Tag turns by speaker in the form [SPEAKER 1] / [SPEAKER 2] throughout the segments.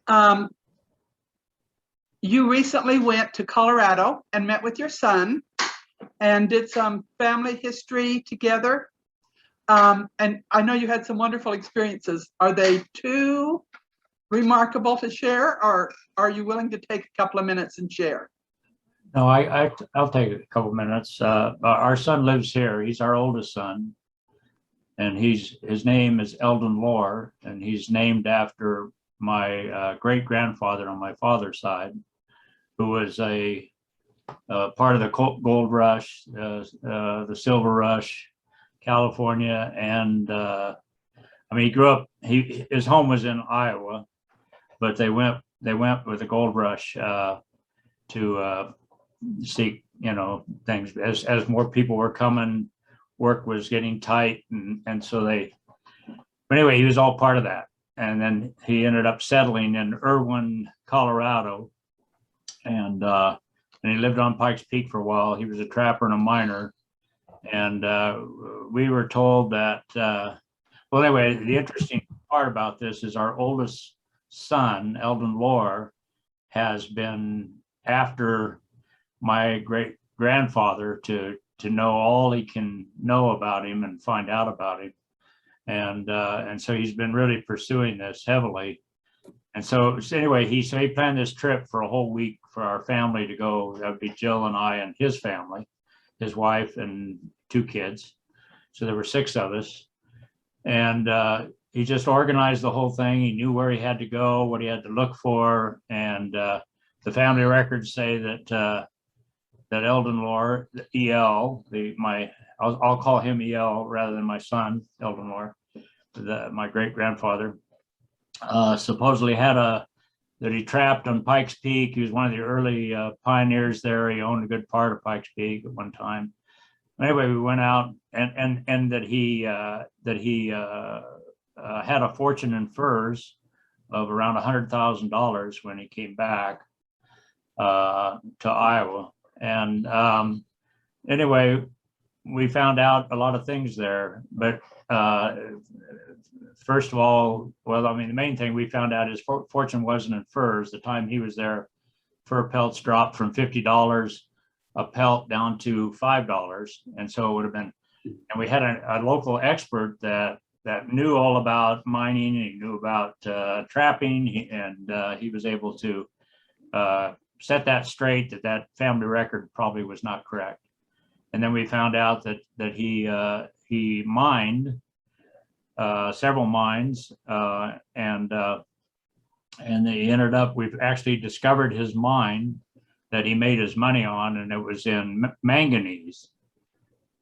[SPEAKER 1] Um, you recently went to Colorado and met with your son and did some family history together. And I know you had some wonderful experiences. Are they too remarkable to share, or are you willing to take a couple of minutes and share?
[SPEAKER 2] No, I'll take a couple minutes. Our son lives here. He's our oldest son, and his name is Eldon Lohr, and he's named after my great grandfather on my father's side, who was a part of the gold rush, the silver rush, California, and I mean, he grew up. His home was in Iowa, but they went with the gold rush to seek, things as more people were coming. Work was getting tight, and so they. But anyway, he was all part of that, and then he ended up settling in Irwin, Colorado, and he lived on Pikes Peak for a while. He was a trapper and a miner, and we were told that. Well, anyway, the interesting part about this is our oldest son, Eldon Lohr, has been after my great grandfather to know all he can know about him and find out about him, and so he's been really pursuing this heavily. And so anyway, he planned this trip for a whole week for our family to go. That would be Jill and I and his family, his wife and 2 kids. So there were 6 of us, and he just organized the whole thing. He knew where he had to go, what he had to look for, and the family records say that Eldon Lohr, EL, I'll call him EL rather than my son, Eldon Lohr, my great grandfather, supposedly that he trapped on Pikes Peak. He was one of the early pioneers there. He owned a good part of Pikes Peak at one time. Anyway, we went out and that he had a fortune in furs of around $100,000 when he came back to Iowa. And anyway, we found out a lot of things there. But first of all, well, I mean, the main thing we found out is fortune wasn't in furs. The time he was there, fur pelts dropped from $50 a pelt down to $5. And so it would have been, and we had a local expert that knew all about mining, and he knew about trapping, and he was able to set that straight, that family record probably was not correct. And then we found out that he mined several mines, and they ended up, we've actually discovered his mine that he made his money on, and it was in manganese.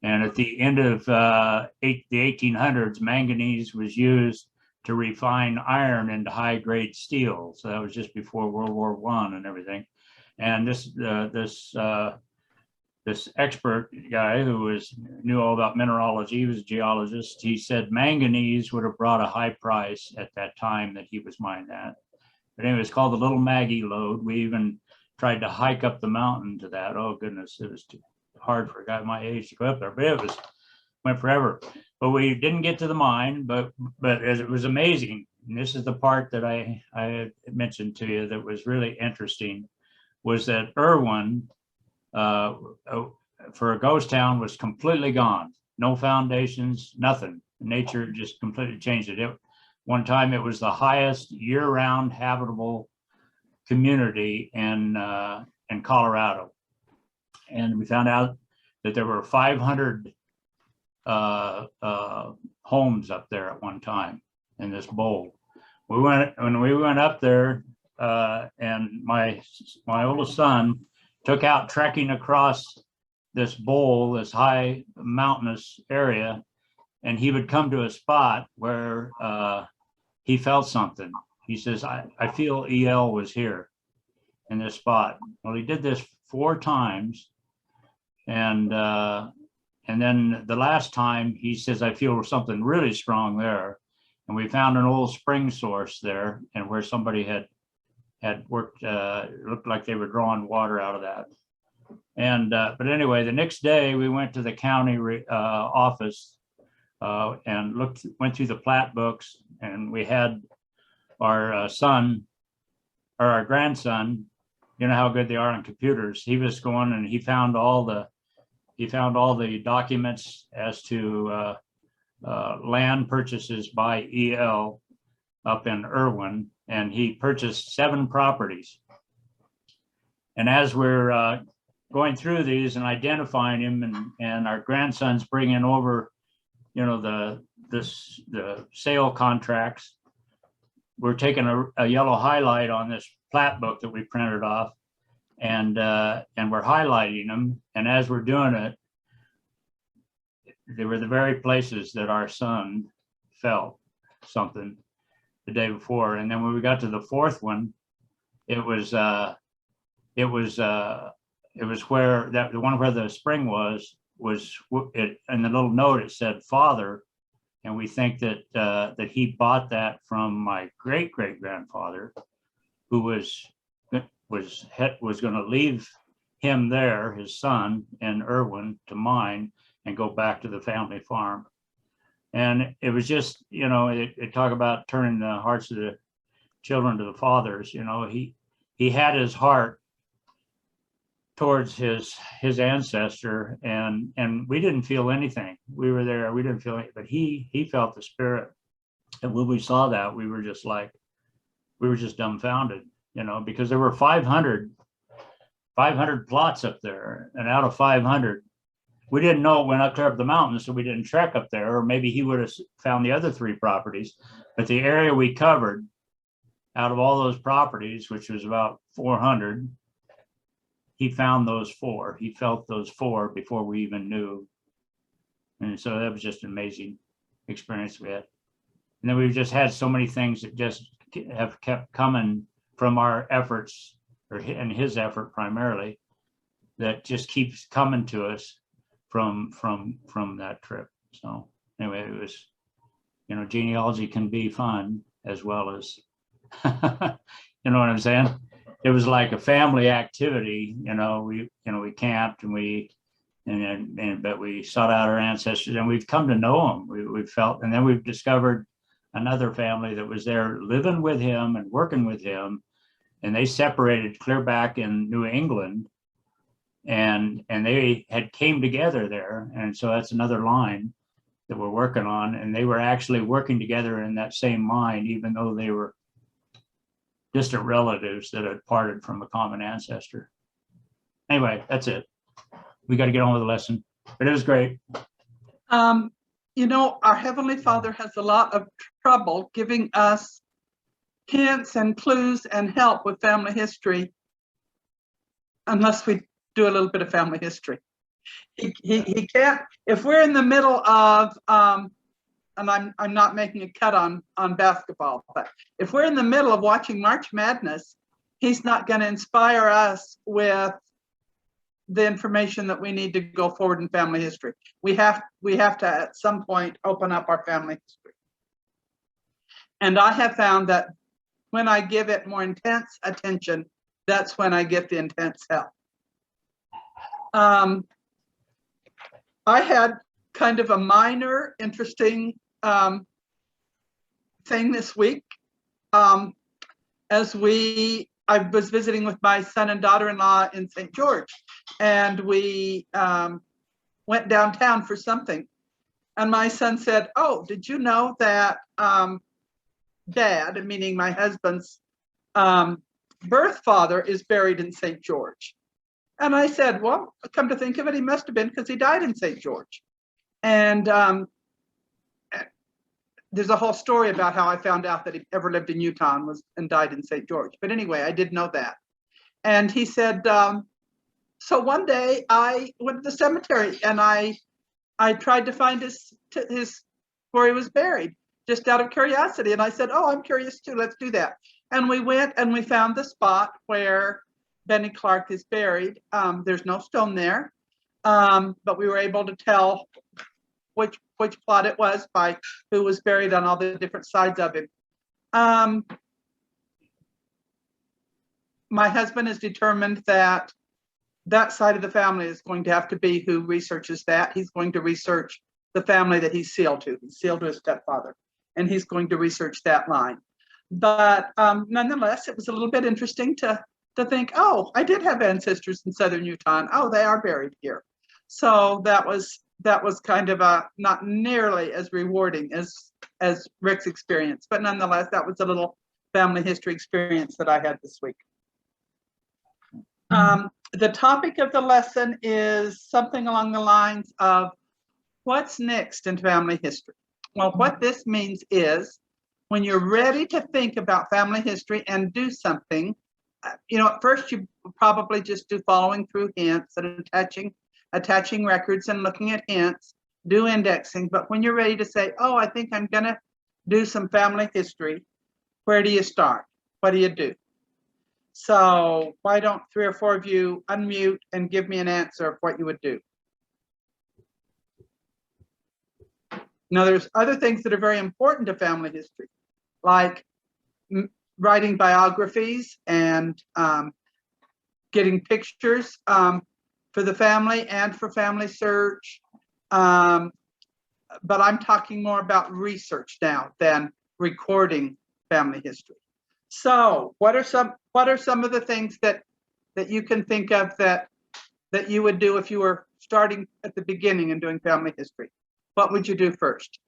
[SPEAKER 2] And at the end of the 1800s, manganese was used to refine iron into high-grade steel. So that was just before World War I and everything. And this expert guy who knew all about mineralogy, he was a geologist, he said manganese would have brought a high price at that time that he was mining at. But anyway, it's called the Little Maggie Lode. We even tried to hike up the mountain to that. Oh goodness, it was too hard for a guy my age to go up there, but it went forever. But we didn't get to the mine, but it was amazing. And this is the part that I mentioned to you that was really interesting, was that Irwin, for a ghost town, was completely gone. No foundations, nothing. Nature just completely changed it. One time it was the highest year-round habitable community in Colorado. And we found out that there were 500 homes up there at one time in this bowl. When we went up there, and my oldest son took out trekking across this bowl, this high mountainous area, and he would come to a spot where he felt something. He says, I feel EL was here in this spot. Well, he did this 4 times. And then the last time he says, I feel something really strong there. And we found an old spring source there, and where somebody had worked, it looked like they were drawing water out of that. And but anyway, the next day we went to the county office and went through the plat books, and we had our son or our grandson, you know how good they are on computers. He was going and he found all the documents as to land purchases by EL up in Irwin, and he purchased 7 properties. And as we're going through these and identifying him, and our grandson's bringing over, you know, the sale contracts, we're taking a yellow highlight on this plat book that we printed off, and we're highlighting them. And as we're doing it, they were the very places that our son felt something the day before. And then when we got to the 4th one, it was where that the one where the spring was it, and the little note it said father, and we think that that he bought that from my great grandfather, who was going to leave him there, his son in Irwin, to mine and go back to the family farm. And it was just, you know, it talk about turning the hearts of the children to the fathers. You know, he had his heart towards his ancestor, and we didn't feel anything. We were there, we didn't feel it, but he felt the spirit. And when we saw that, we were just dumbfounded, you know, because there were 500 plots up there, and out of 500, we didn't know it went up there up the mountain, so we didn't trek up there, or maybe he would have found the other 3 properties. But the area we covered out of all those properties, which was about 400, he found those 4. He felt those 4 before we even knew. And so that was just an amazing experience we had. And then we've just had so many things that just have kept coming from our efforts, and his effort primarily, that just keeps coming to us from that trip. So anyway, it was, you know, genealogy can be fun as well as, you know what I'm saying? It was like a family activity, you know. We camped, and but we sought out our ancestors, and we've come to know them. We felt, and then we've discovered another family that was there living with him and working with him, and they separated clear back in New England, and they had came together there. And so that's another line that we're working on, and they were actually working together in that same mine, even though they were distant relatives that had parted from a common ancestor. Anyway, that's it. We got to get on with the lesson, but it was great.
[SPEAKER 1] You know, our Heavenly Father has a lot of trouble giving us hints and clues and help with family history unless we do a little bit of family history. He can't, if we're in the middle of, and I'm not making a cut on basketball, but if we're in the middle of watching March Madness, he's not going to inspire us with the information that we need to go forward in family history. We have to at some point open up our family history. And I have found that when I give it more intense attention, that's when I get the intense help. I had kind of a minor interesting thing this week. I was visiting with my son and daughter-in-law in St. George, and we went downtown for something. And my son said, "Oh, did you know that Dad," meaning my husband's birth father, is buried in St. George? And I said, "Well, come to think of it, he must have been, because he died in St. George." And there's a whole story about how I found out that he ever lived in Utah and died in St. George. But anyway, I did know that. And he said, so one day I went to the cemetery and I tried to find his where he was buried, just out of curiosity. And I said, "Oh, I'm curious too, let's do that." And we went and we found the spot where Benny Clark is buried. There's no stone there, but we were able to tell which plot it was by who was buried on all the different sides of him. My husband has determined that that side of the family is going to have to be who researches that. He's going to research the family that he's sealed to. He's sealed to his stepfather, and he's going to research that line. But nonetheless, it was a little bit interesting to think, oh, I did have ancestors in southern Utah, and oh, they are buried here. So that was kind of a not nearly as rewarding as Rick's experience, but nonetheless, that was a little family history experience that I had this week. The topic of the lesson is something along the lines of what's next in family history. Well, what this means is when you're ready to think about family history and do something, at first you probably just do following through hints and attaching records and looking at hints, do indexing. But when you're ready to say, oh, I think I'm going to do some family history, where do you start? What do you do? So why don't 3 or 4 of you unmute and give me an answer of what you would do? Now, there's other things that are very important to family history, like writing biographies and getting pictures for the family and for FamilySearch. But I'm talking more about research now than recording family history. So what are some of the things that you can think of that you would do if you were starting at the beginning and doing family history? What would you do first?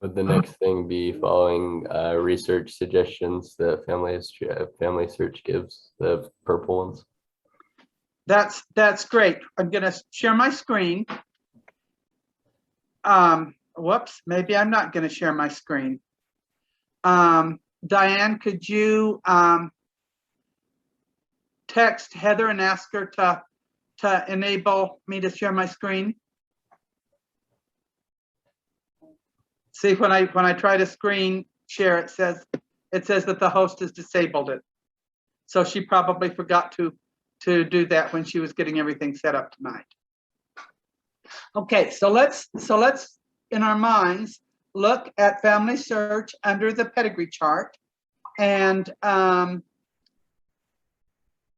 [SPEAKER 3] Would the next thing be following research suggestions that FamilySearch gives, the purple ones?
[SPEAKER 1] That's great. I'm going to share my screen. Whoops, maybe I'm not going to share my screen. Diane, could you text Heather and ask her to enable me to share my screen? See, when I try to screen share, it says that the host has disabled it. So she probably forgot to do that when she was getting everything set up tonight. Okay, so let's in our minds look at FamilySearch under the pedigree chart, and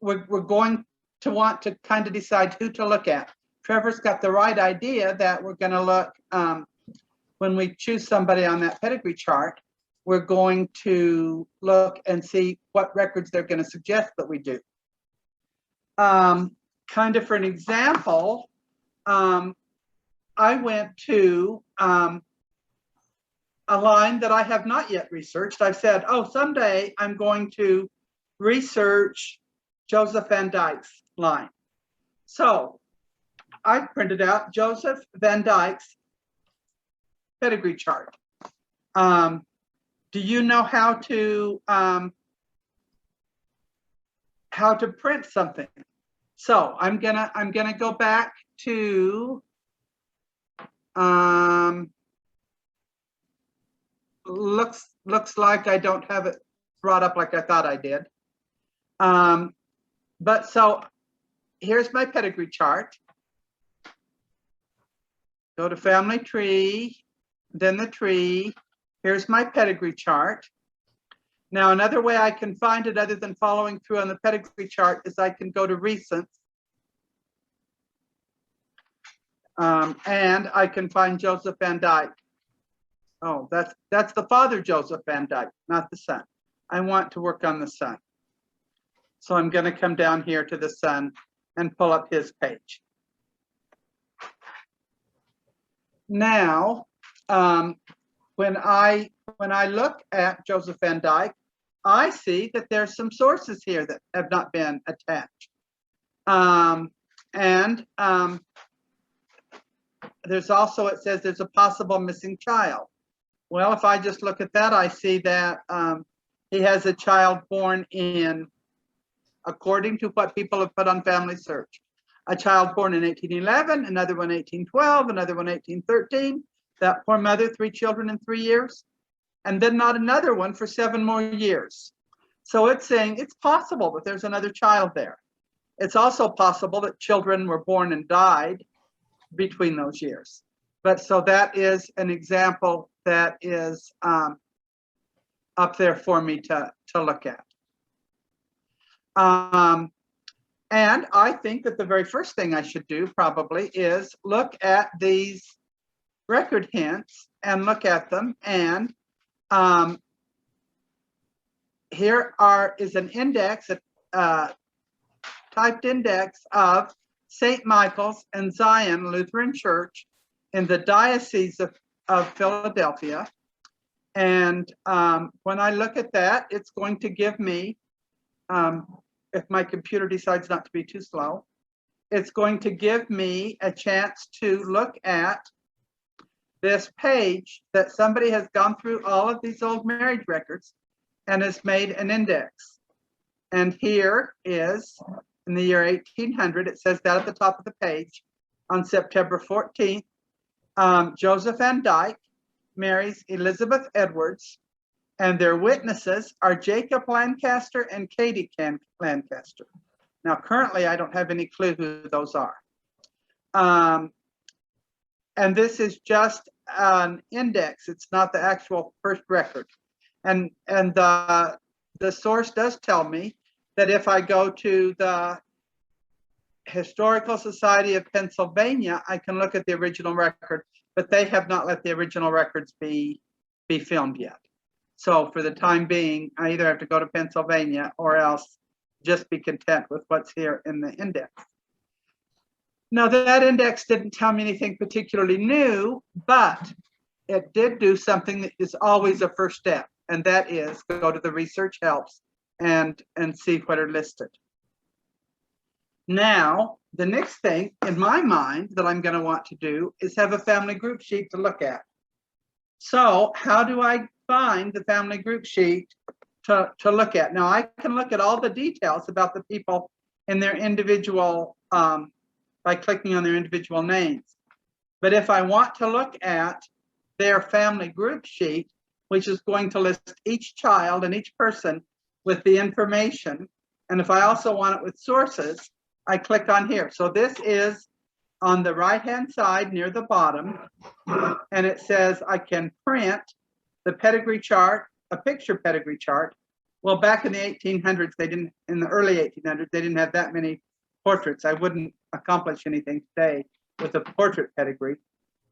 [SPEAKER 1] we're going to want to kind of decide who to look at. Trevor's got the right idea that we're going to look when we choose somebody on that pedigree chart. We're going to look and see what records they're going to suggest that we do. Kind of for an example, I went to a line that I have not yet researched. I've said, oh, someday I'm going to research Joseph Van Dyke's line. So I printed out Joseph Van Dyke's pedigree chart. Do you know how to print something? So I'm gonna go back to looks like I don't have it brought up like I thought I did. But so here's my pedigree chart. Go to family tree, then the tree. Here's my pedigree chart. Now, another way I can find it other than following through on the pedigree chart is I can go to recent. And I can find Joseph Van Dyke. Oh, that's the father, Joseph Van Dyke, not the son. I want to work on the son. So I'm going to come down here to the son and pull up his page. Now, when I look at Joseph Van Dyke, I see that there's some sources here that have not been attached. There's also, it says there's a possible missing child. Well, if I just look at that, I see that he has a child born in, according to what people have put on FamilySearch, a child born in 1811, another one 1812, another one 1813. That poor mother, 3 children in 3 years, and then not another one for 7 more years. So it's saying it's possible that there's another child there. It's also possible that children were born and died between those years. But so that is an example that is up there for me to look at. And I think that the very first thing I should do probably is look at these record hints and look at them and here is an index, typed index of St. Michael's and Zion Lutheran Church in the Diocese of Philadelphia. And when I look at that, it's going to give me, if my computer decides not to be too slow, it's going to give me a chance to look at this page that somebody has gone through all of these old marriage records and has made an index. And here is, in the year 1800, it says that at the top of the page, on September 14th, Joseph Van Dyke marries Elizabeth Edwards, and their witnesses are Jacob Lancaster and Katie Lancaster. Now, currently, I don't have any clue who those are. And this is just an index. It's not the actual first record. And the source does tell me that if I go to the Historical Society of Pennsylvania, I can look at the original record, but they have not let the original records be filmed yet. So for the time being, I either have to go to Pennsylvania or else just be content with what's here in the index. Now, that index didn't tell me anything particularly new, but it did do something that is always a first step, and that is go to the research helps and see what are listed. Now, the next thing in my mind that I'm going to want to do is have a family group sheet to look at. So how do I find the family group sheet to look at? Now, I can look at all the details about the people in their individual, by clicking on their individual names. But if I want to look at their family group sheet, which is going to list each child and each person with the information, and if I also want it with sources, I click on here. So this is on the right-hand side near the bottom, and it says I can print the pedigree chart, a picture pedigree chart. Well, back in the 1800s, in the early 1800s, they didn't have that many portraits. I wouldn't accomplish anything today with a portrait pedigree.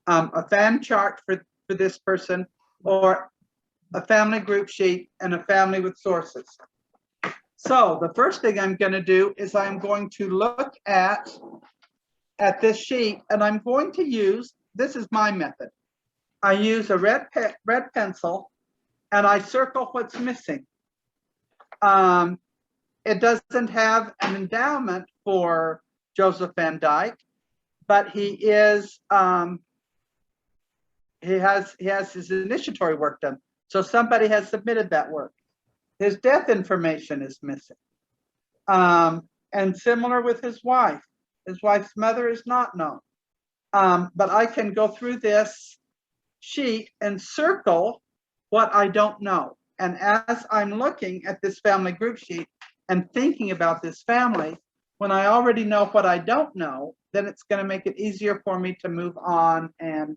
[SPEAKER 1] A fan chart for this person, or a family group sheet and a family with sources. So the first thing I'm going to do is I'm going to look at this sheet, and I'm going to use, this is my method. I use a red pencil and I circle what's missing. It doesn't have an endowment for Joseph Van Dyke, but he is he has his initiatory work done. So somebody has submitted that work. His death information is missing. And similar with his wife. His wife's mother is not known. But I can go through this sheet and circle what I don't know. And as I'm looking at this family group sheet and thinking about this family, when I already know what I don't know, then it's going to make it easier for me to move on and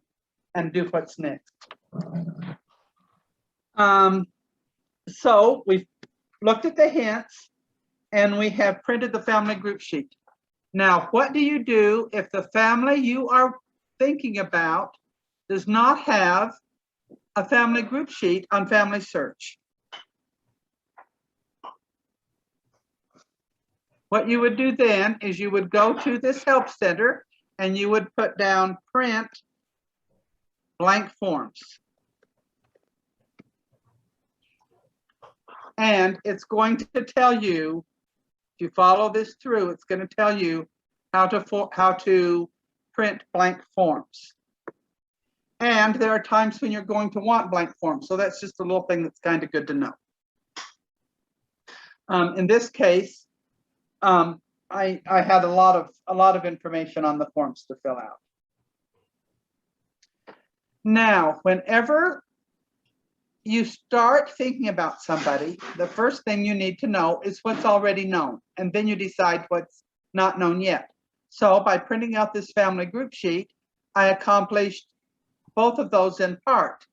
[SPEAKER 1] do what's next. So we've looked at the hints and we have printed the family group sheet. Now, what do you do if the family you are thinking about does not have a family group sheet on FamilySearch? What you would do then is you would go to this help center and you would put down print blank forms. And it's going to tell you, if you follow this through, it's going to tell you how to print blank forms. And there are times when you're going to want blank forms. So that's just a little thing that's kind of good to know. In this case, I had a lot of information on the forms to fill out. Now, whenever you start thinking about somebody, the first thing you need to know is what's already known, and then you decide what's not known yet. So by printing out this family group sheet, I accomplished both of those in part.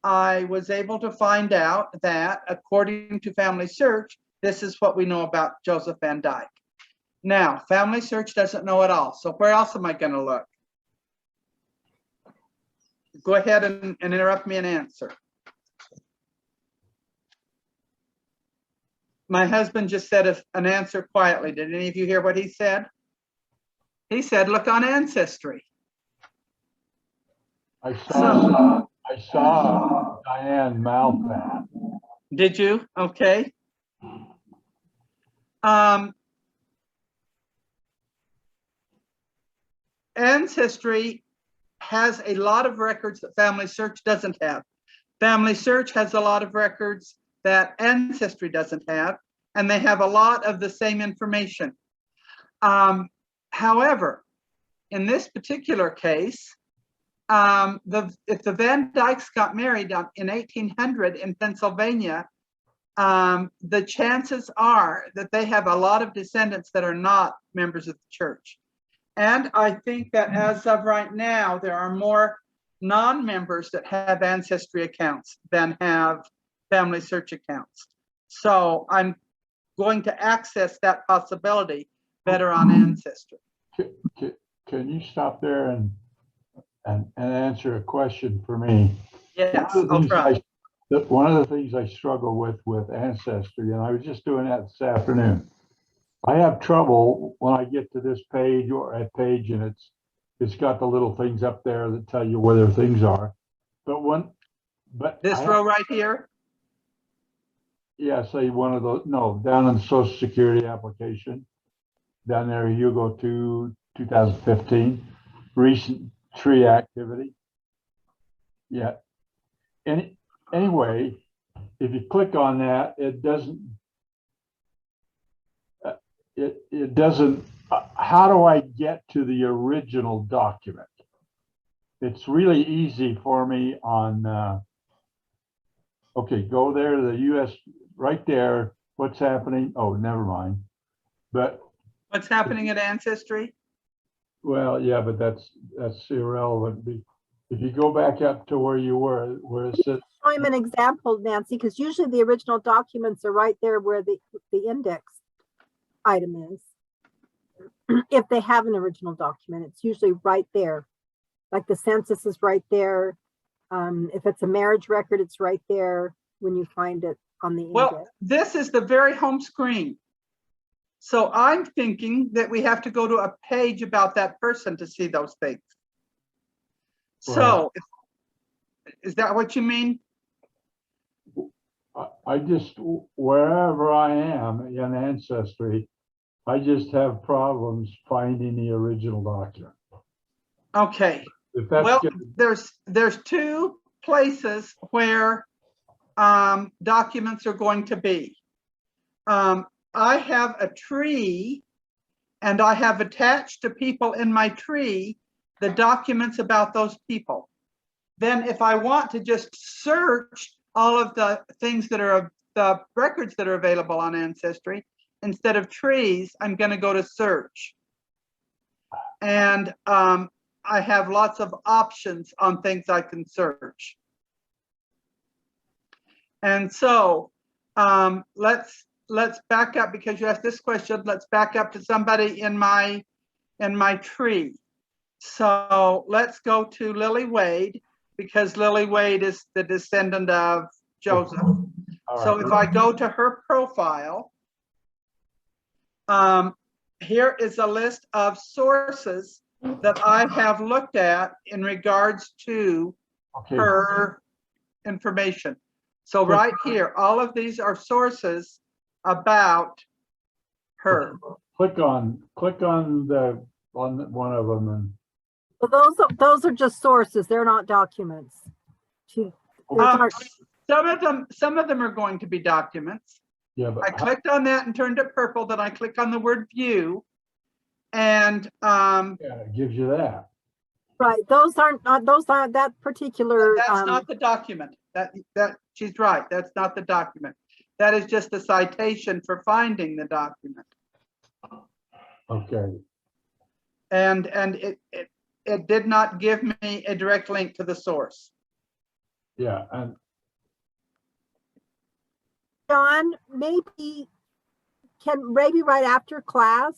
[SPEAKER 1] I was able to find out that according to FamilySearch, this is what we know about Joseph Van Dyke. Now, FamilySearch doesn't know it all, so where else am I going to look? Go ahead and interrupt me and answer. My husband just said an answer quietly. Did any of you hear what he said? He said, look on Ancestry.
[SPEAKER 4] I saw Diane mouth that.
[SPEAKER 1] Did you? Okay. Ancestry has a lot of records that FamilySearch doesn't have. FamilySearch has a lot of records that Ancestry doesn't have, and they have a lot of the same information. However, in this particular case, if the Van Dykes got married in 1800 in Pennsylvania, the chances are that they have a lot of descendants that are not members of the church. And I think that as of right now, there are more non-members that have Ancestry accounts than have FamilySearch accounts. So I'm going to access that possibility better on Ancestry.
[SPEAKER 4] Can you stop there and answer a question for me?
[SPEAKER 1] Yes, I'll try.
[SPEAKER 4] One of the things I struggle with Ancestry, and I was just doing that this afternoon. I have trouble when I get to this page or a page and it's got the little things up there that tell you whether things are. But
[SPEAKER 1] This row right here?
[SPEAKER 4] Yeah, say one of those, no, down in the Social Security application. Down there, you go to 2015, recent tree activity. Yeah. Anyway, if you click on that, it doesn't, it doesn't, how do I get to the original document? It's really easy for me on, okay, go there to the US, right there, what's happening? Oh, never mind. But
[SPEAKER 1] What's happening at Ancestry?
[SPEAKER 4] well, yeah, but that's irrelevant. If you go back up to where you were, where it says.
[SPEAKER 5] I'm an example, Nancy, because usually the original documents are right there where the index item is. If they have an original document, it's usually right there. Like the census is right there. If it's a marriage record, it's right there when you find it on the index.
[SPEAKER 1] Well, this is the very home screen. So I'm thinking that we have to go to a page about that person to see those things. So is that what you mean?
[SPEAKER 4] I just, wherever I am in Ancestry, I just have problems finding the original document.
[SPEAKER 1] Okay.
[SPEAKER 4] If that's
[SPEAKER 1] Well,
[SPEAKER 4] good.
[SPEAKER 1] there's two places where documents are going to be. I have a tree, and I have attached to people in my tree the documents about those people. Then if I want to just search all of the things that are the records that are available on Ancestry, instead of trees, I'm going to go to search. And I have lots of options on things I can search. And so let's back up, because you asked this question. Let's back up to somebody in my tree. So let's go to Lily Wade, because Lily Wade is the descendant of Joseph. So if I go to her profile, here is a list of sources that I have looked at in regards to her information. So right here, all of these are sources about her.
[SPEAKER 4] Click on the one of them and.
[SPEAKER 5] Well, those are just sources. They're not documents.
[SPEAKER 1] Some of them are going to be documents.
[SPEAKER 4] Yeah, but
[SPEAKER 1] I clicked on that and turned it purple. Then I click on the word view, and
[SPEAKER 4] yeah, it gives you that.
[SPEAKER 5] Right. Those aren't that particular.
[SPEAKER 1] That's not the document. That she's right. That's not the document. That is just the citation for finding the document.
[SPEAKER 4] Okay.
[SPEAKER 1] And it did not give me a direct link to the source.
[SPEAKER 4] Yeah, and
[SPEAKER 5] John, maybe right after class,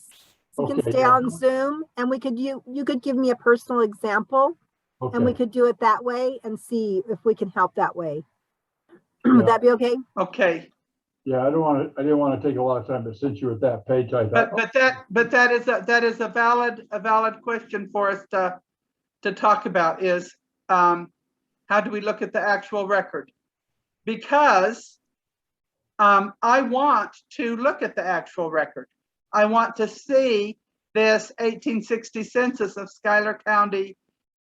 [SPEAKER 5] we can stay on Zoom, and you could give me a personal example, and we could do it that way and see if we can help that way. Would that be okay?
[SPEAKER 1] Okay.
[SPEAKER 4] Yeah, I didn't want to take a lot of time, but since you were at that page, I thought,
[SPEAKER 1] But that is a valid question for us to talk about is, how do we look at the actual record? Because I want to look at the actual record. I want to see this 1860 census of Schuyler County,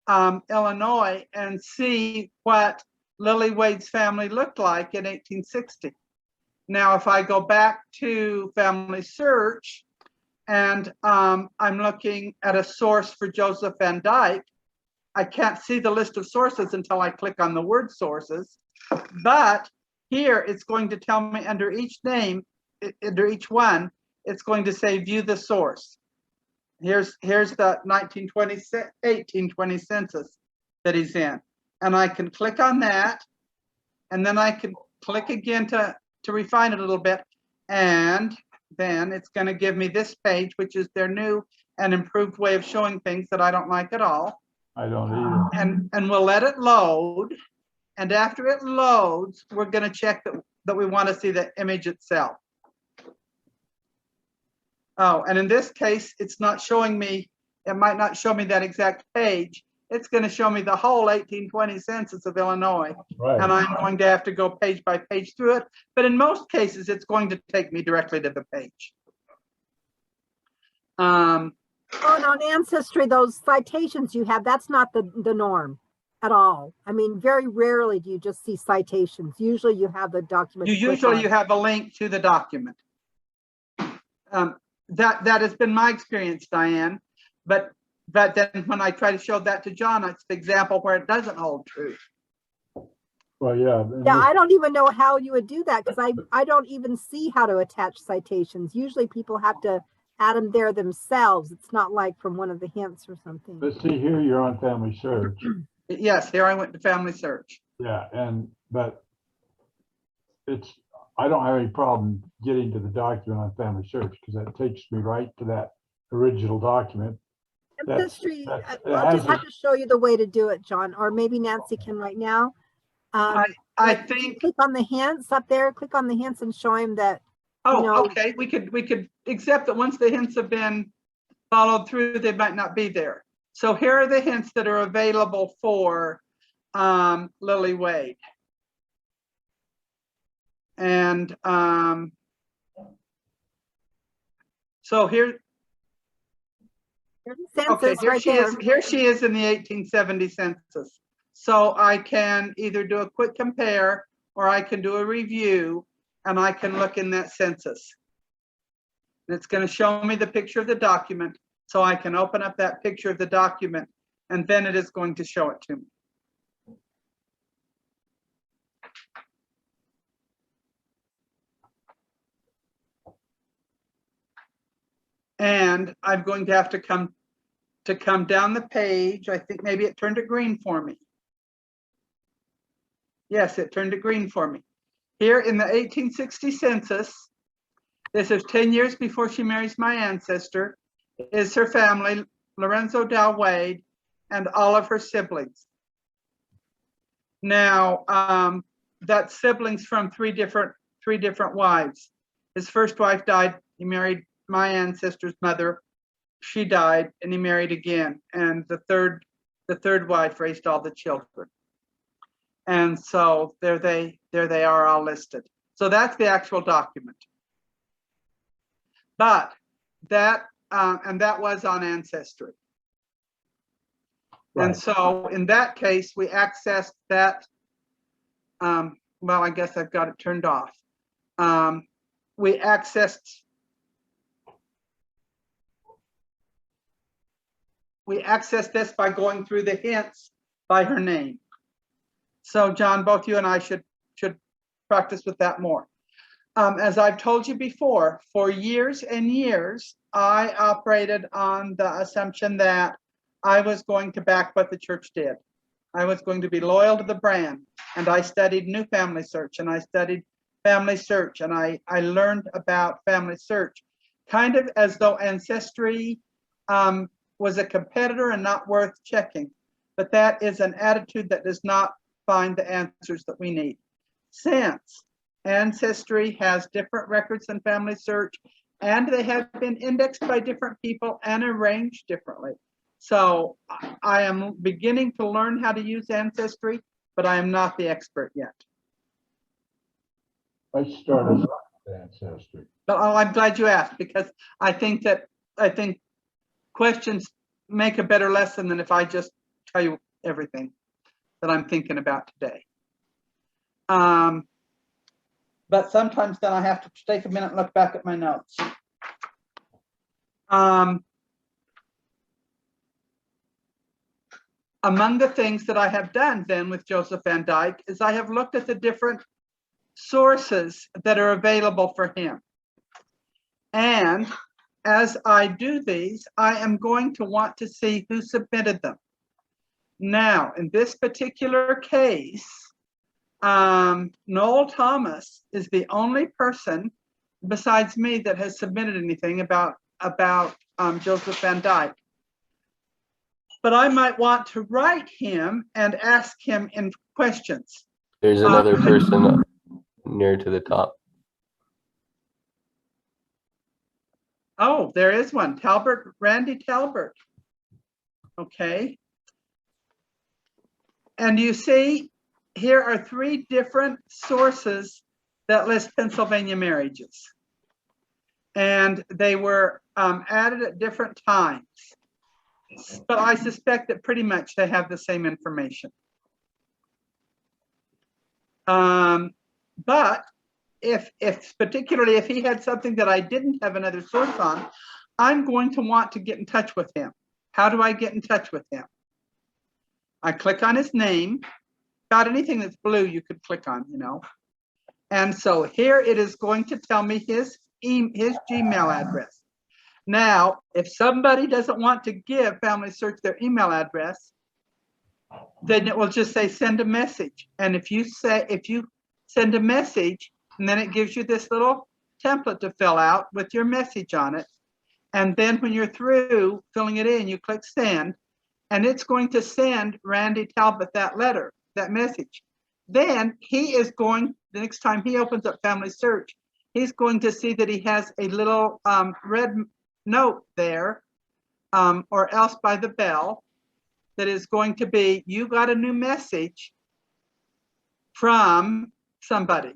[SPEAKER 1] Illinois, and see what Lily Wade's family looked like in 1860. Now, if I go back to FamilySearch and I'm looking at a source for Joseph Van Dyke, I can't see the list of sources until I click on the word sources, but here it's going to tell me under each name, under each one, it's going to say view the source. Here's the 1820 census that he's in. And I can click on that, and then I can click again to refine it a little bit. And then it's going to give me this page, which is their new and improved way of showing things that I don't like at all.
[SPEAKER 4] I don't either.
[SPEAKER 1] And we'll let it load. And after it loads, we're going to check that we want to see the image itself. Oh, and in this case, it's not showing me, it might not show me that exact page. It's going to show me the whole 1820 census of Illinois.
[SPEAKER 4] Right.
[SPEAKER 1] And I'm going to have to go page by page through it. But in most cases, it's going to take me directly to the page.
[SPEAKER 5] Oh, and on Ancestry, those citations you have, that's not the norm at all. I mean, very rarely do you just see citations. Usually you have the document.
[SPEAKER 1] You have a link to the document. That has been my experience, Diane. But then when I try to show that to John, it's the example where it doesn't hold true.
[SPEAKER 4] Well, yeah.
[SPEAKER 5] Yeah, I don't even know how you would do that, because I don't even see how to attach citations. Usually people have to add them there themselves. It's not like from one of the hints or something.
[SPEAKER 4] Let's see here, you're on FamilySearch.
[SPEAKER 1] Yes, here I went to FamilySearch.
[SPEAKER 4] Yeah, but I don't have any problem getting to the document on FamilySearch because that takes me right to that original document.
[SPEAKER 5] Ancestry, I'll just have to show you the way to do it, John, or maybe Nancy can right now.
[SPEAKER 1] I think
[SPEAKER 5] click on the hints up there, click on the hints and show him that.
[SPEAKER 1] Oh, okay. We could accept that once the hints have been followed through, they might not be there. So here are the hints that are available for Lily Wade. And so here she is in the 1870 census. So I can either do a quick compare or I can do a review, and I can look in that census. And it's going to show me the picture of the document, so I can open up that picture of the document, and then it is going to show it to me. And I'm going to have to come down the page. I think maybe it turned it green for me. Yes, it turned it green for me. Here in the 1860 census, this is 10 years before she marries my ancestor, is her family, Lorenzo Dow Wade, and all of her siblings. Now, that's siblings from three different wives. His first wife died. He married my ancestor's mother. She died, and he married again. And the third wife raised all the children. And so there they are all listed. So that's the actual document. But that was on Ancestry. Right. And so in that case, we accessed that. Well, I guess I've got it turned off. We accessed this by going through the hints by her name. So John, both you and I should practice with that more. As I've told you before, for years and years, I operated on the assumption that I was going to back what the church did. I was going to be loyal to the brand, and I studied New FamilySearch, and I studied FamilySearch, and I learned about FamilySearch, kind of as though Ancestry was a competitor and not worth checking. But that is an attitude that does not find the answers that we need. Since Ancestry has different records than FamilySearch, and they have been indexed by different people and arranged differently. So I am beginning to learn how to use Ancestry, but I am not the expert yet.
[SPEAKER 4] I started with Ancestry.
[SPEAKER 1] But I'm glad you asked, because I think questions make a better lesson than if I just tell you everything that I'm thinking about today. But sometimes then I have to take a minute and look back at my notes. Among the things that I have done then with Joseph Van Dyke is I have looked at the different sources that are available for him. And as I do these, I am going to want to see who submitted them. Now, in this particular case, Noel Thomas is the only person besides me that has submitted anything about Joseph Van Dyke. But I might want to write him and ask him in questions.
[SPEAKER 3] There's another person near to the top.
[SPEAKER 1] Oh, there is one, Talbert, Randy Talbert. Okay. And you see, here are 3 different sources that list Pennsylvania marriages. And they were added at different times. But I suspect that pretty much they have the same information. But particularly if he had something that I didn't have another source on, I'm going to want to get in touch with him. How do I get in touch with him? I click on his name. About anything that's blue you could click on, you know. And so here it is going to tell me his Gmail address. Now, if somebody doesn't want to give FamilySearch their email address, then it will just say send a message. And if you send a message, and then it gives you this little template to fill out with your message on it. And then when you're through filling it in, you click send, and it's going to send Randy Talbot that letter, that message. Then he is going, the next time he opens up FamilySearch, he's going to see that he has a little red note there, or else by the bell, that is going to be, you got a new message from somebody.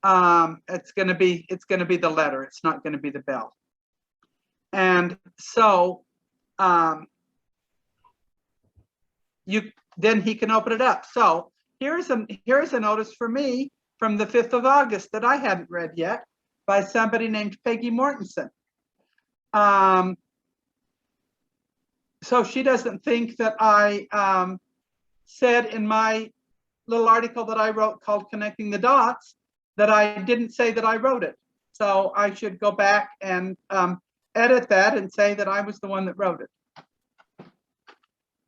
[SPEAKER 1] It's going to be the letter. It's not going to be the bell. And so then he can open it up. So here's a notice for me from the 5th of August that I hadn't read yet by somebody named Peggy Mortensen. So she doesn't think that I said in my little article that I wrote called Connecting the Dots that I didn't say that I wrote it. So I should go back and edit that and say that I was the one that wrote it.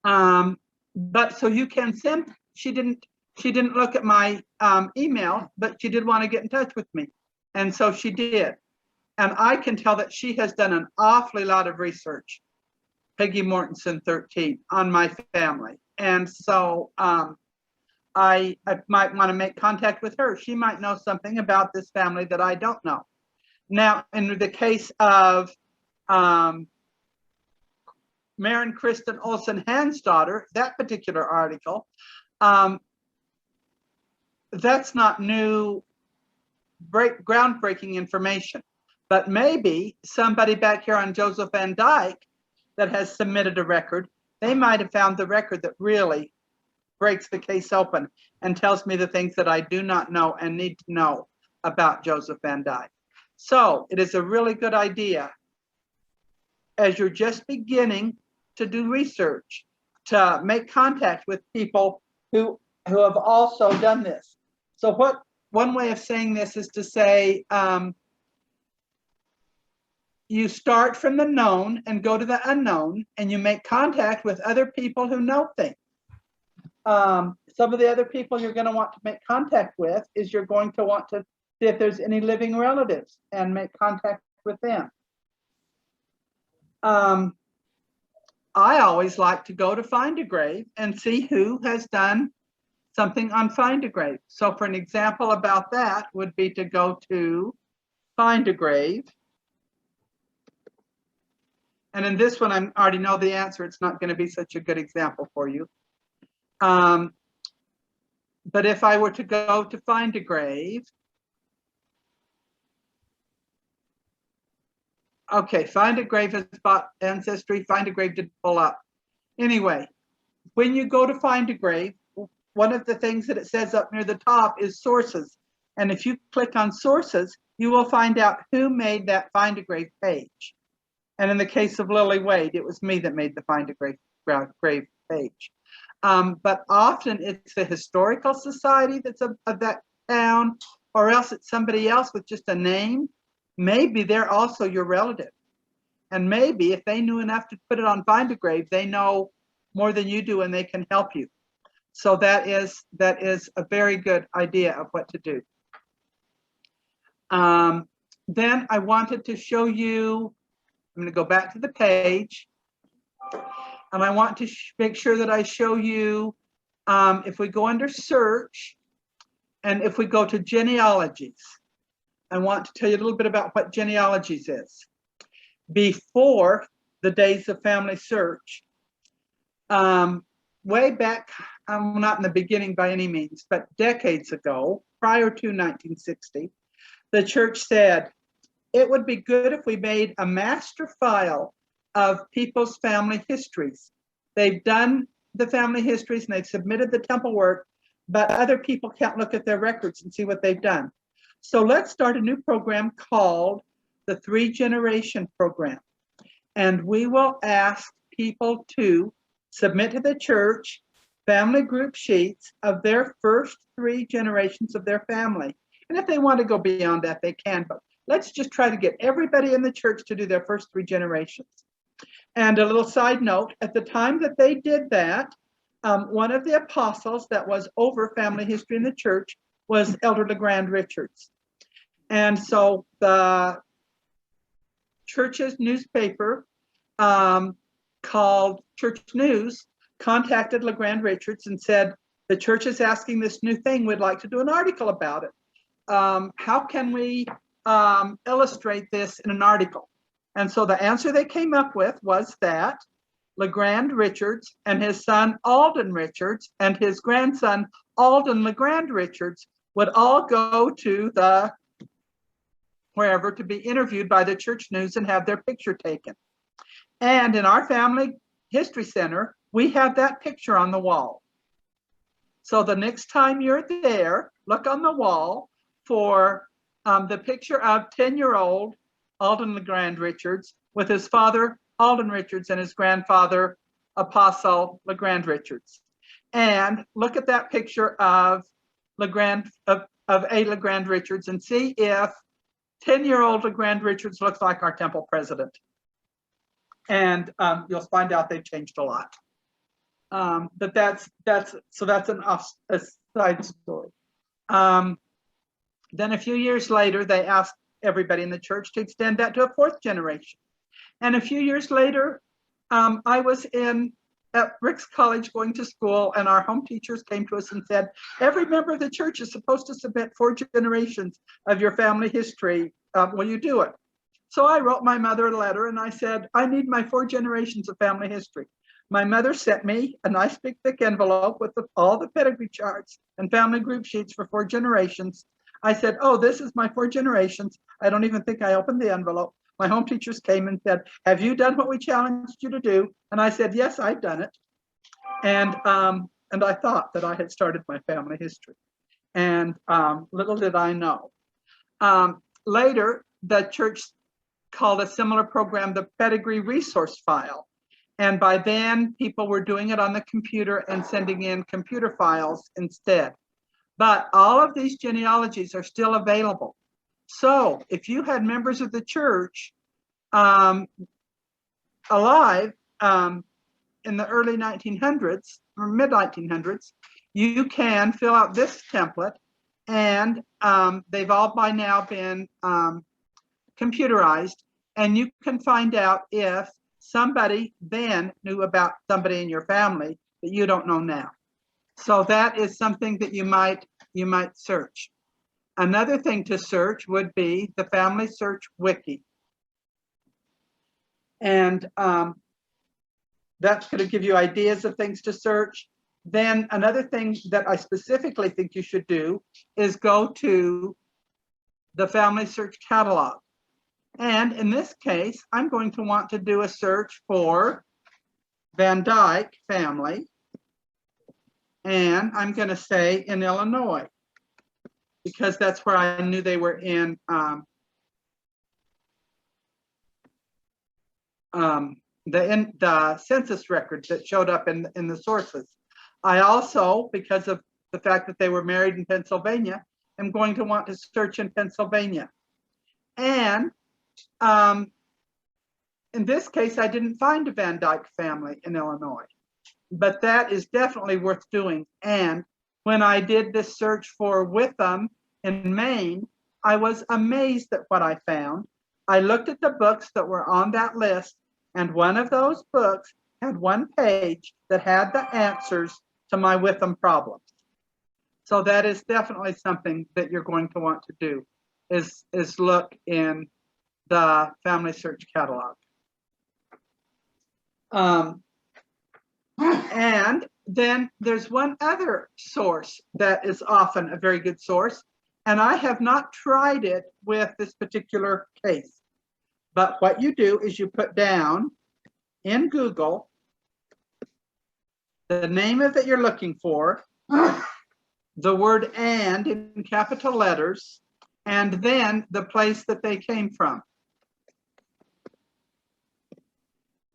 [SPEAKER 1] But so you can send, she didn't look at my email, but she did want to get in touch with me. And so she did. And I can tell that she has done an awfully lot of research, Peggy Mortensen 13, on my family. And so I might want to make contact with her. She might know something about this family that I don't know. Now, in the case of Maren Kristen Olsen Hansdaughter, that particular article, that's not new, groundbreaking information. But maybe somebody back here on Joseph Van Dyke that has submitted a record, they might have found the record that really breaks the case open and tells me the things that I do not know and need to know about Joseph Van Dyke. So it is a really good idea, as you're just beginning to do research, to make contact with people who have also done this. So one way of saying this is to say, you start from the known and go to the unknown, and you make contact with other people who know things. Some of the other people you're going to want to make contact with is you're going to want to see if there's any living relatives and make contact with them. I always like to go to Find a Grave and see who has done something on Find a Grave. So for an example about that would be to go to Find a Grave. And in this one, I already know the answer. It's not going to be such a good example for you. But if I were to go to Find a Grave, okay, Find a Grave has bought Ancestry. Find a Grave didn't pull up. Anyway, when you go to Find a Grave, one of the things that it says up near the top is sources. And if you click on sources, you will find out who made that Find a Grave page. And in the case of Lily Wade, it was me that made the Find a Grave page. But often it's the historical society that's of that town, or else it's somebody else with just a name. Maybe they're also your relative. And maybe if they knew enough to put it on Find a Grave, they know more than you do and they can help you. So that is a very good idea of what to do. Then I wanted to show you, I'm going to go back to the page, and I want to make sure that I show you, if we go under search, and if we go to genealogies, I want to tell you a little bit about what genealogies is. Before the days of FamilySearch, way back, not in the beginning by any means, but decades ago, prior to 1960, the church said, it would be good if we made a master file of people's family histories. They've done the family histories and they've submitted the temple work, but other people can't look at their records and see what they've done. So let's start a new program called the 3-Generation Program. And we will ask people to submit to the church family group sheets of their first 3 generations of their family. And if they want to go beyond that, they can, but let's just try to get everybody in the church to do their first 3 generations. And a little side note, at the time that they did that, one of the apostles that was over family history in the church was Elder LeGrand Richards. And so the church's newspaper called Church News contacted LeGrand Richards and said, the church is asking this new thing, we'd like to do an article about it. How can we illustrate this in an article? And so the answer they came up with was that LeGrand Richards and his son Alden Richards and his grandson Alden LeGrand Richards would all go to the wherever to be interviewed by the Church News and have their picture taken. And in our Family History Center, we have that picture on the wall. So the next time you're there, look on the wall for the picture of 10-year-old Alden LeGrand Richards with his father, Alden Richards, and his grandfather, Apostle LeGrand Richards. And look at that picture of LeGrand, of A. LeGrand Richards, and see if 10-year-old LeGrand Richards looks like our temple president. And you'll find out they've changed a lot. But that's a side story. Then a few years later, they asked everybody in the church to extend that to a 4th generation. And a few years later, I was at Rick's College going to school, and our home teachers came to us and said, every member of the church is supposed to submit 4 generations of your family history. Will you do it? So I wrote my mother a letter and I said, I need my 4 generations of family history. My mother sent me a nice big thick envelope with all the pedigree charts and family group sheets for 4 generations. I said, oh, this is my 4 generations. I don't even think I opened the envelope. My home teachers came and said, have you done what we challenged you to do? And I said, yes, I've done it. And I thought that I had started my family history. And little did I know. Later, the church called a similar program the Pedigree Resource File. And by then, people were doing it on the computer and sending in computer files instead. But all of these genealogies are still available. So if you had members of the church alive in the early 1900s or mid 1900s, you can fill out this template, and they've all by now been computerized, and you can find out if somebody then knew about somebody in your family that you don't know now. So that is something that you might search. Another thing to search would be the FamilySearch wiki. And that's going to give you ideas of things to search. Then another thing that I specifically think you should do is go to the FamilySearch catalog. And in this case, I'm going to want to do a search for Van Dyke family. And I'm going to say in Illinois, because that's where I knew they were in the census records that showed up in the sources. I also, because of the fact that they were married in Pennsylvania, am going to want to search in Pennsylvania. And in this case, I didn't find a Van Dyke family in Illinois, but that is definitely worth doing. And when I did this search for Witham in Maine, I was amazed at what I found. I looked at the books that were on that list, and one of those books had one page that had the answers to my Witham problems. So that is definitely something that you're going to want to do, is look in the FamilySearch catalog. And then there's one other source that is often a very good source, and I have not tried it with this particular case. But what you do is you put down in Google the name of it you're looking for, the word "and" in capital letters, and then the place that they came from.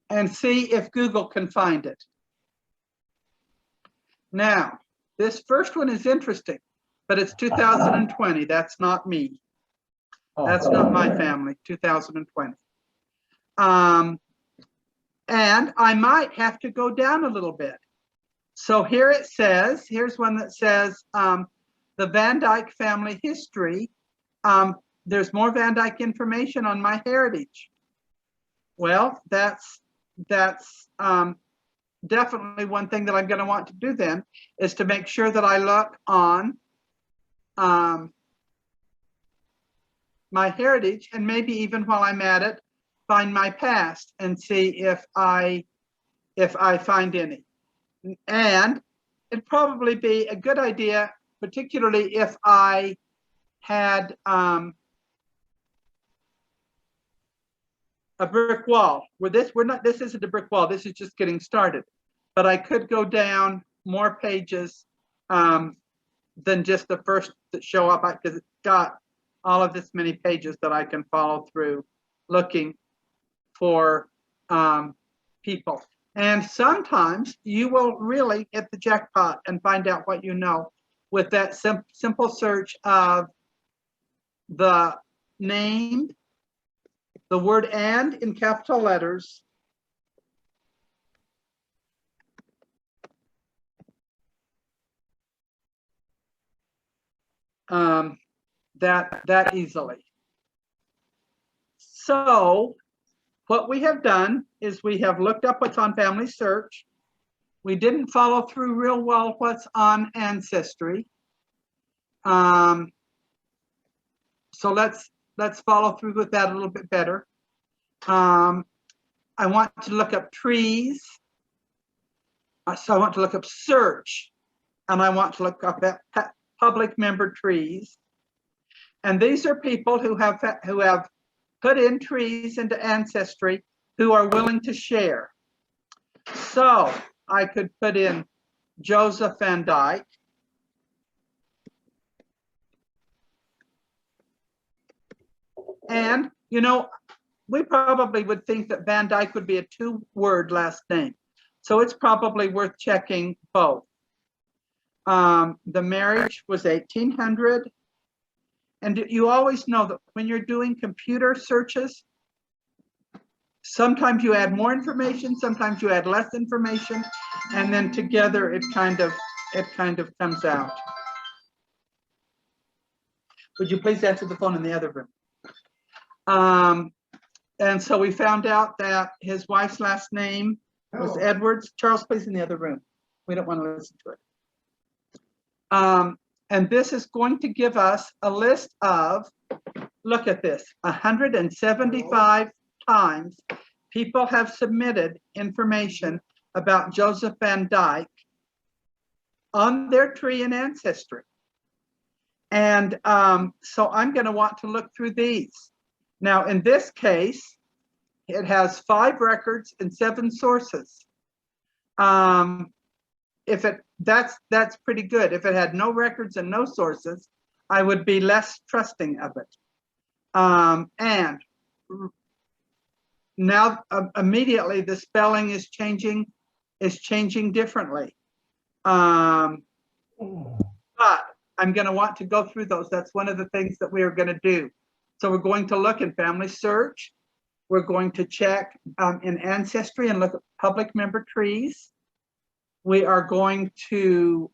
[SPEAKER 1] And see if Google can find it. Now, this first one is interesting, but it's 2020. That's not me. That's not my family, 2020. And I might have to go down a little bit. So here it says, here's one that says the Van Dyke family history. There's more Van Dyke information on MyHeritage. Well, that's definitely one thing that I'm going to want to do then, is to make sure that I look on MyHeritage, and maybe even while I'm at it, find my past and see if I find any. And it'd probably be a good idea, particularly if I had a brick wall. This isn't a brick wall, this is just getting started. But I could go down more pages than just the first that show up, because it's got all of this many pages that I can follow through looking for people. And sometimes you will really hit the jackpot and find out what you know with that simple search of the name, the word "and" in capital letters, that easily. So what we have done is we have looked up what's on FamilySearch. We didn't follow through real well what's on Ancestry. So let's follow through with that a little bit better. I want to look up trees. So I want to look up search, and I want to look up at public member trees. And these are people who have put in trees into Ancestry who are willing to share. So I could put in Joseph Van Dyke. And, you know, we probably would think that Van Dyke would be a 2-word last name. So it's probably worth checking both. The marriage was 1800. And you always know that when you're doing computer searches, sometimes you add more information, sometimes you add less information, and then together it kind of comes out. Would you please answer the phone in the other room? And so we found out that his wife's last name was Edwards. Charles, please, in the other room. We don't want to listen to it. And this is going to give us a list of, look at this, 175 times people have submitted information about Joseph Van Dyke on their tree in Ancestry. And so I'm going to want to look through these. Now, in this case, it has 5 records and 7 sources. That's pretty good. If it had no records and no sources, I would be less trusting of it. And now immediately the spelling is changing differently. But I'm going to want to go through those. That's one of the things that we are going to do. So we're going to look in FamilySearch. We're going to check in Ancestry and look at public member trees. We are going to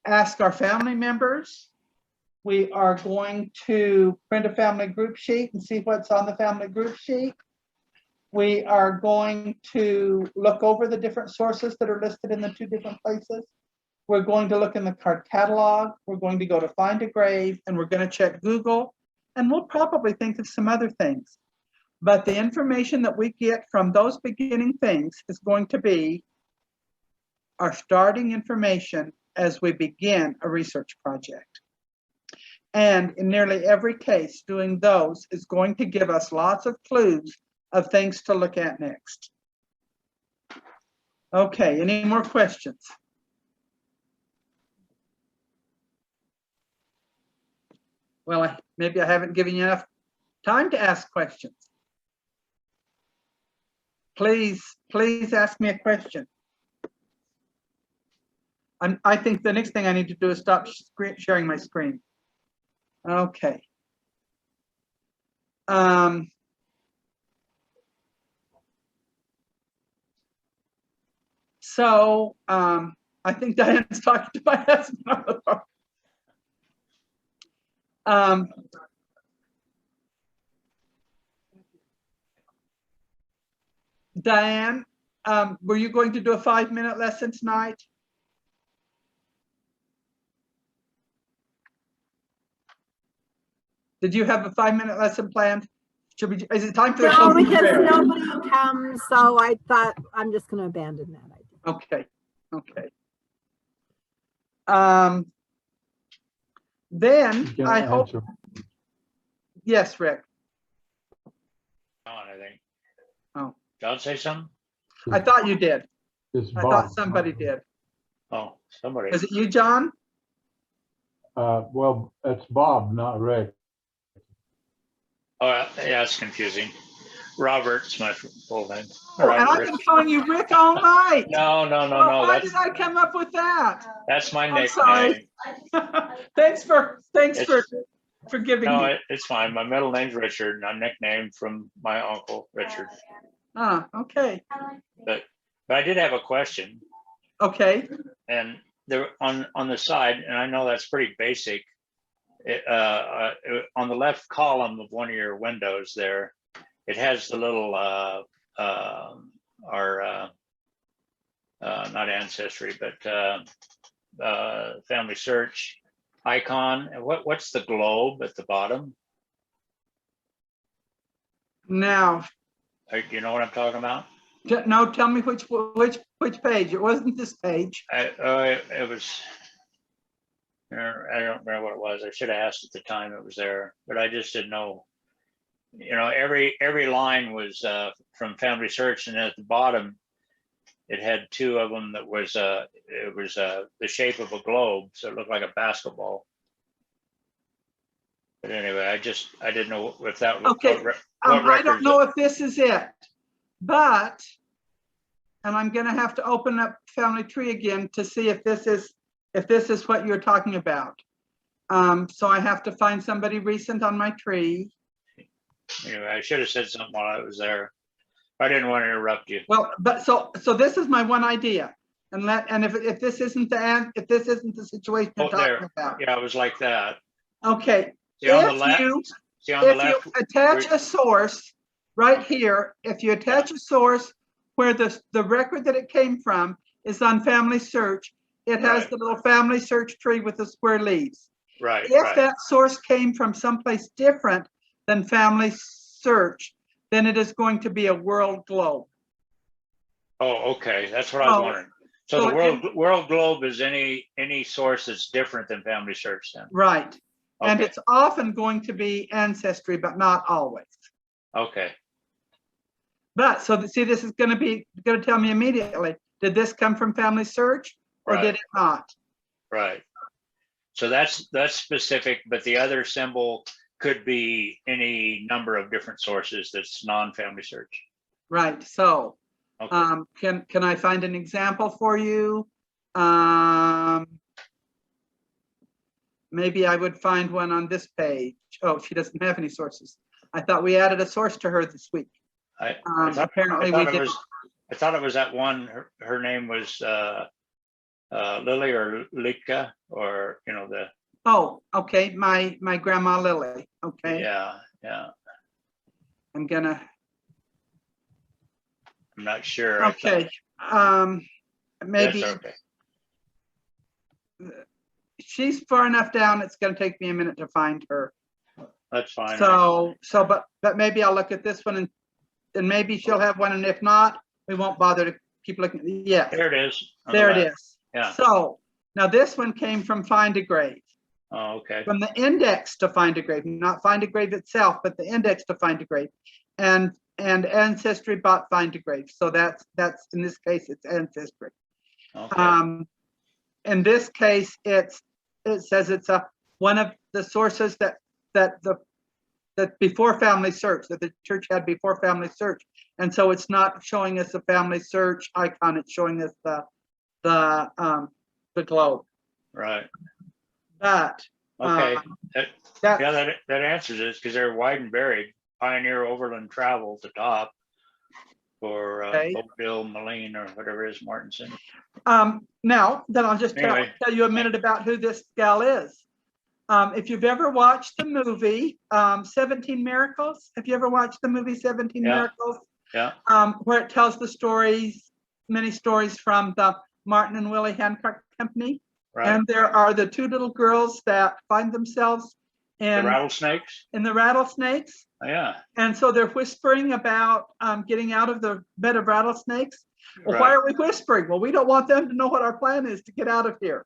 [SPEAKER 1] ask our family members. We are going to print a family group sheet and see what's on the family group sheet. We are going to look over the different sources that are listed in the 2 different places. We're going to look in the card catalog. We're going to go to Find a Grave, and we're going to check Google. And we'll probably think of some other things. But the information that we get from those beginning things is going to be our starting information as we begin a research project. And in nearly every case, doing those is going to give us lots of clues of things to look at next. Okay, any more questions? Well, maybe I haven't given you enough time to ask questions. Please ask me a question. I think the next thing I need to do is stop sharing my screen. Okay. So I think Diane's talking to my husband on the phone. Diane, were you going to do a 5-minute lesson tonight? Did you have a 5-minute lesson planned? Is it time for the
[SPEAKER 5] No,
[SPEAKER 1] closing
[SPEAKER 5] because
[SPEAKER 1] prayer?
[SPEAKER 5] nobody comes, so I thought I'm just going to abandon that idea.
[SPEAKER 1] Okay, okay. Then
[SPEAKER 4] You
[SPEAKER 1] I
[SPEAKER 4] can
[SPEAKER 1] hope,
[SPEAKER 4] answer.
[SPEAKER 1] yes, Rick.
[SPEAKER 6] On, I think.
[SPEAKER 1] Oh.
[SPEAKER 6] John say something?
[SPEAKER 1] I thought you did.
[SPEAKER 4] It's
[SPEAKER 1] I
[SPEAKER 4] Bob.
[SPEAKER 1] thought somebody did.
[SPEAKER 6] Oh, somebody.
[SPEAKER 1] Is it you, John?
[SPEAKER 4] Well, it's Bob, not Rick.
[SPEAKER 6] Oh, yeah, it's confusing. Robert's my full name.
[SPEAKER 1] Oh, and I've been calling you Rick all night.
[SPEAKER 6] No.
[SPEAKER 1] Well, why did I come up with that?
[SPEAKER 6] That's my
[SPEAKER 1] I'm sorry.
[SPEAKER 6] nickname.
[SPEAKER 1] Thanks for forgiving
[SPEAKER 6] No,
[SPEAKER 1] me.
[SPEAKER 6] it's fine. My middle name's Richard, and I'm nicknamed from my uncle, Richard.
[SPEAKER 1] Ah, okay.
[SPEAKER 6] But I did have a question,
[SPEAKER 1] Okay.
[SPEAKER 6] and there on the side, and I know that's pretty basic. On the left column of one of your windows there, it has the little not Ancestry, but FamilySearch icon. And what's the globe at the bottom?
[SPEAKER 1] Now,
[SPEAKER 6] You know what I'm talking about?
[SPEAKER 1] no, tell me which page. It wasn't this page.
[SPEAKER 6] It was. I don't remember what it was. I should have asked at the time it was there, but I just didn't know. You know, every line was from FamilySearch, and at the bottom, it had 2 of them that was it was the shape of a globe, so it looked like a basketball. But anyway, I didn't know if that was
[SPEAKER 1] Okay. I don't know if this is it, but, and I'm going to have to open up Family Tree again to see if this is what you're talking about. So I have to find somebody recent on my tree.
[SPEAKER 6] Anyway, I should have said something while I was there. I didn't want to interrupt you.
[SPEAKER 1] Well, but so this is my one idea, and if this isn't the situation you're talking about.
[SPEAKER 6] Yeah, it was like that.
[SPEAKER 1] Okay.
[SPEAKER 6] See on the left. See on the left.
[SPEAKER 1] You attach a source right here, if you attach a source where the record that it came from is on Family Search. It has
[SPEAKER 6] Right.
[SPEAKER 1] the little Family Search tree with the square leaves.
[SPEAKER 6] Right,
[SPEAKER 1] If
[SPEAKER 6] right.
[SPEAKER 1] that source came from someplace different than Family Search, then it is going to be a world globe.
[SPEAKER 6] Oh, okay, that's what I was
[SPEAKER 1] Oh,
[SPEAKER 6] wondering. So
[SPEAKER 1] so
[SPEAKER 6] the world globe is any source that's different than Family Search then?
[SPEAKER 1] Right. And
[SPEAKER 6] Okay,
[SPEAKER 1] it's often going to be Ancestry, but not always.
[SPEAKER 6] okay.
[SPEAKER 1] But so see, this is going to tell me immediately, did this come from Family Search or
[SPEAKER 6] Right.
[SPEAKER 1] did it not?
[SPEAKER 6] Right. So that's specific, but the other symbol could be any number of different sources that's non-Family Search.
[SPEAKER 1] Right. So
[SPEAKER 6] Okay.
[SPEAKER 1] can I find an example for you? Maybe I would find one on this page. Oh, she doesn't have any sources. I thought we added a source to her this week.
[SPEAKER 6] I
[SPEAKER 1] Apparently
[SPEAKER 6] thought
[SPEAKER 1] we did.
[SPEAKER 6] I thought it was that one. Her name was Lily or Lika, or the.
[SPEAKER 1] Oh, okay. My grandma Lily. Okay.
[SPEAKER 6] Yeah, yeah.
[SPEAKER 1] I'm gonna.
[SPEAKER 6] I'm not sure.
[SPEAKER 1] Okay. Maybe
[SPEAKER 6] That's okay.
[SPEAKER 1] she's far enough down. It's gonna take me a minute to find her.
[SPEAKER 6] That's fine.
[SPEAKER 1] But maybe I'll look at this one and maybe she'll have one. And if not, we won't bother to keep looking. Yeah.
[SPEAKER 6] There it is.
[SPEAKER 1] There it is.
[SPEAKER 6] Yeah.
[SPEAKER 1] So now this one came from Find a Grave.
[SPEAKER 6] Oh, okay.
[SPEAKER 1] From the index to Find a Grave, not Find a Grave itself, but the index to Find a Grave, and Ancestry bought Find a Grave. So that's in this case it's Ancestry.
[SPEAKER 6] Okay.
[SPEAKER 1] In this case, it says it's one of the sources that before Family Search, that the church had before Family Search, and so it's not showing us the Family Search icon. It's showing us the globe.
[SPEAKER 6] Right.
[SPEAKER 1] But
[SPEAKER 6] Okay.
[SPEAKER 1] that
[SPEAKER 6] That answers it, because they're wide and buried. Pioneer Overland Travel at the top for
[SPEAKER 1] Okay.
[SPEAKER 6] Bill Moline or whatever it is, Martinson.
[SPEAKER 1] now then I'll just
[SPEAKER 6] Anyway.
[SPEAKER 1] tell you a minute about who this gal is. If you've ever watched the movie 17 Miracles, have you ever watched the movie 17
[SPEAKER 6] Yeah.
[SPEAKER 1] Miracles?
[SPEAKER 6] Yeah.
[SPEAKER 1] Where it tells the stories, many stories from the Martin and Willie Hancock Company.
[SPEAKER 6] Right.
[SPEAKER 1] And there are the two little girls that find themselves
[SPEAKER 6] The rattlesnakes.
[SPEAKER 1] in the rattlesnakes.
[SPEAKER 6] Oh, yeah.
[SPEAKER 1] And so they're whispering about getting out of the bed of rattlesnakes. Well,
[SPEAKER 6] Right.
[SPEAKER 1] why are we whispering? Well, we don't want them to know what our plan is to get out of here.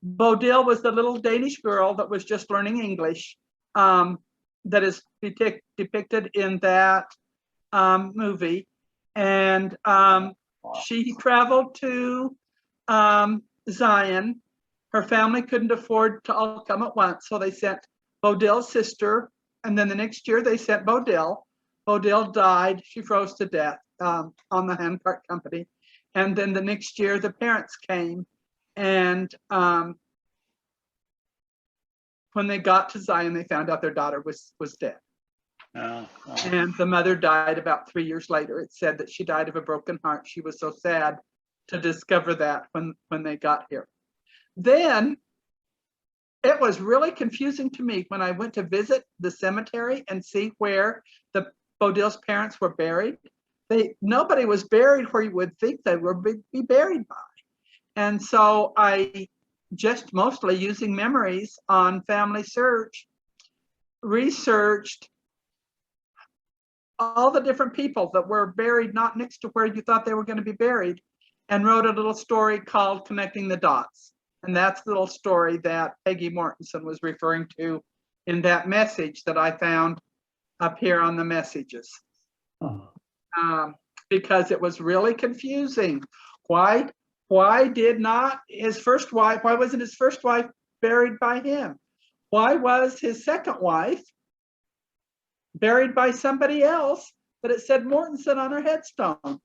[SPEAKER 1] Bodil was the little Danish girl that was just learning English, that is depicted in that movie. And she traveled to Zion. Her family couldn't afford to all come at once, so they sent Bodil's sister, and then the next year they sent Bodil. Bodil died. She froze to death on the Hancock Company. And then the next year the parents came, and when they got to Zion, they found out their daughter was dead.
[SPEAKER 6] Oh.
[SPEAKER 1] And the mother died about 3 years later. It said that she died of a broken heart. She was so sad to discover that when they got here. Then it was really confusing to me when I went to visit the cemetery and see where the Bodil's parents were buried. Nobody was buried where you would think they would be buried by. And so I just, mostly using memories on Family Search, researched all the different people that were buried not next to where you thought they were going to be buried, and wrote a little story called Connecting the Dots. And that's the little story that Peggy Mortensen was referring to in that message that I found up here on the messages. Because it was really confusing. Why did not his first wife, why wasn't his first wife buried by him? Why was his second wife buried by somebody else, but it said Mortensen on her headstone?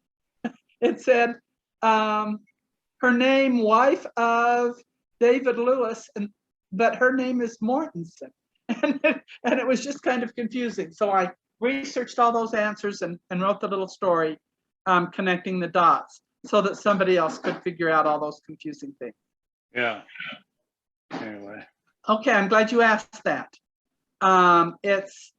[SPEAKER 1] It said her name, wife of David Lewis, but her name is Mortensen. And it was just kind of confusing. So I researched all those answers and wrote the little story, connecting the dots, so that somebody else could figure out all those confusing things.
[SPEAKER 6] Yeah. Anyway.
[SPEAKER 1] Okay, I'm glad you asked that. It's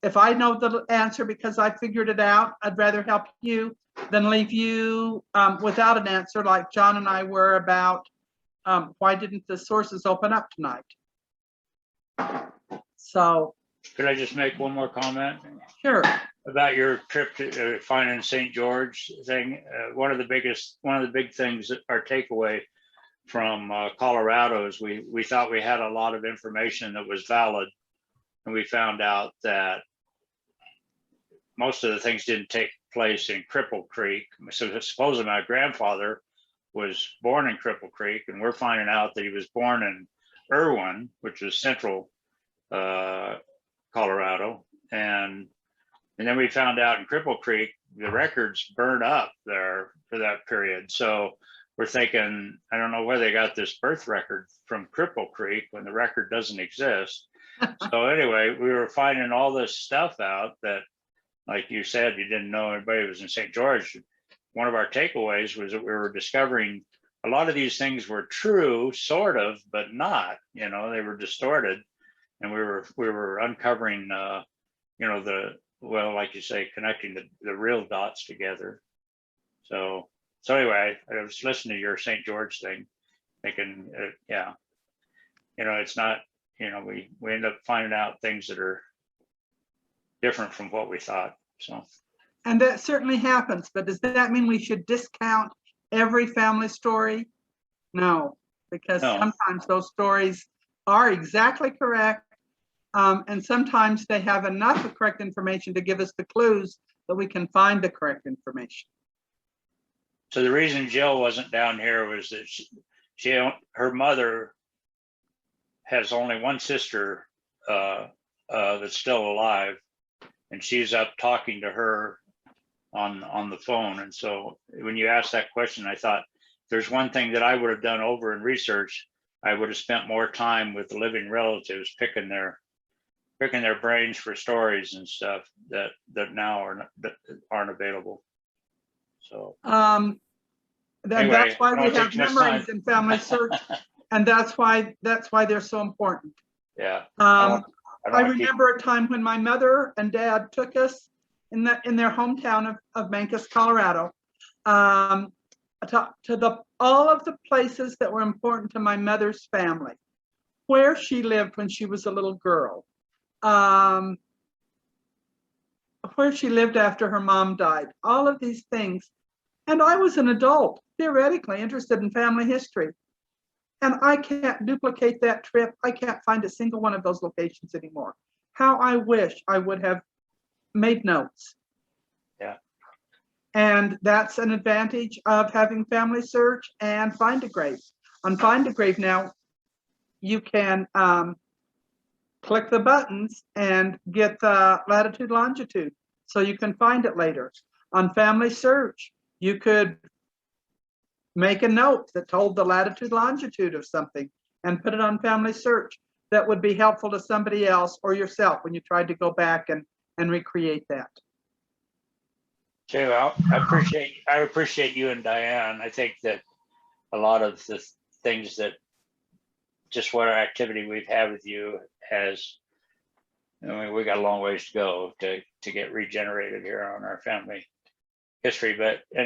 [SPEAKER 1] if I know the answer because I figured it out, I'd rather help you than leave you without an answer like John and I were about why didn't the sources open up tonight? So,
[SPEAKER 6] Could I just make one more comment
[SPEAKER 1] sure.
[SPEAKER 6] about your trip to finding St. George thing? One of the big things that our takeaway from Colorado is we thought we had a lot of information that was valid, and we found out that most of the things didn't take place in Cripple Creek. So supposedly my grandfather was born in Cripple Creek, and we're finding out that he was born in Irwin, which is central Colorado. And then we found out in Cripple Creek, the records burned up there for that period. So we're thinking, I don't know where they got this birth record from Cripple Creek when the record doesn't exist. So anyway, we were finding all this stuff out that, like you said, you didn't know anybody was in St. George. One of our takeaways was that we were discovering a lot of these things were true, sort of, but not, they were distorted. And we were uncovering, like you say, connecting the real dots together. So anyway, I was listening to your St. George thing, thinking, it's not, we end up finding out things that are different from what we thought. So.
[SPEAKER 1] And that certainly happens, but does that mean we should discount every family story? No, because sometimes those stories are exactly correct. And sometimes they have enough of correct information to give us the clues that we can find the correct information.
[SPEAKER 6] So the reason Jill wasn't down here was that her mother has only one sister that's still alive, and she's up talking to her on the phone. And so when you asked that question, I thought there's one thing that I would have done over in research. I would have spent more time with the living relatives, picking their brains for stories and stuff that now aren't available. So anyway,
[SPEAKER 1] that's why we have memories in FamilySearch, and that's why they're so important.
[SPEAKER 6] Yeah.
[SPEAKER 1] I remember a time when my mother and dad took us in their hometown of Mancos, Colorado, to all of the places that were important to my mother's family, where she lived when she was a little girl, where she lived after her mom died, all of these things. And I was an adult, theoretically interested in family history. And I can't duplicate that trip. I can't find a single one of those locations anymore. How I wish I would have made notes.
[SPEAKER 6] Yeah.
[SPEAKER 1] And that's an advantage of having FamilySearch and Find a Grave. On Find a Grave now, you can click the buttons and get the latitude, longitude, so you can find it later. On FamilySearch, you could make a note that told the latitude, longitude of something and put it on FamilySearch. That would be helpful to somebody else or yourself when you tried to go back and recreate that.
[SPEAKER 6] Okay, well, I appreciate you and Diane. I think that a lot of the things that just what our activity we've had with you has, we got a long ways to go to get regenerated here on our family history, but anyway.